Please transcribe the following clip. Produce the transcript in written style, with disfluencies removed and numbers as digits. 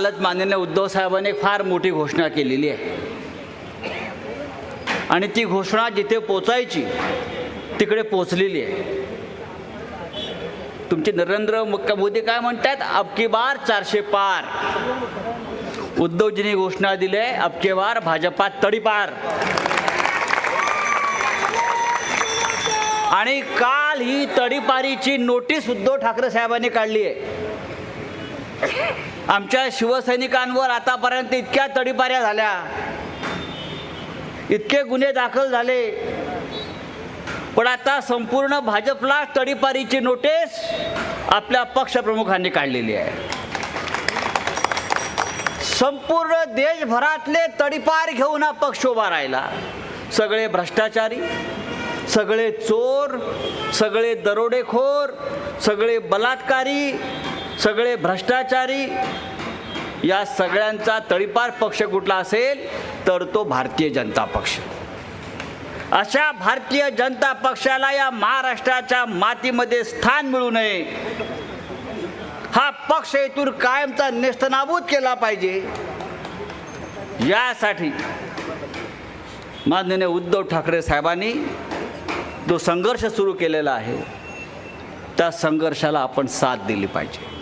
कालच माननीय उद्धव साहेबांनी एक फार मोठी घोषणा केलेली आहे आणि ती घोषणा जिथे पोचायची तिकडे पोचलेली आहे. तुमचे नरेंद्र मोदी काय म्हणतात, अब की बार 400 पार. उद्धवजींनी घोषणा दिली आहे, अब की बार भाजपात तडीपार. आणि काल ही तडीपारीची नोटीस उद्धव ठाकरे साहेबांनी काढली आहे. आमच्या शिवसैनिकांवर आतापर्यंत इतक्या तडीपाऱ्या झाल्या, इतके गुन्हे दाखल झाले, पण आता संपूर्ण भाजपला तडीपारीची नोटीस आपल्या पक्षप्रमुखांनी काढलेली आहे. संपूर्ण देशभरातले तडीपार घेऊन हा पक्ष उभा राहिला. सगळे भ्रष्टाचारी, सगळे चोर, सगळे दरोडेखोर, सगळे बलात्कारी, सगळे भ्रष्टाचारी, या सगळ्यांचा तडीपार पक्ष कुठला असेल तर तो भारतीय जनता पक्ष. अशा भारतीय जनता पक्षाला या महाराष्ट्राच्या मातीमध्ये स्थान मिळू नये, हा पक्ष इथून कायमचा नेस्तनाबूत केला पाहिजे. यासाठी माननीय उद्धव ठाकरे साहेबांनी जो संघर्ष सुरू केलेला आहे त्या संघर्षाला आपण साथ दिली पाहिजे.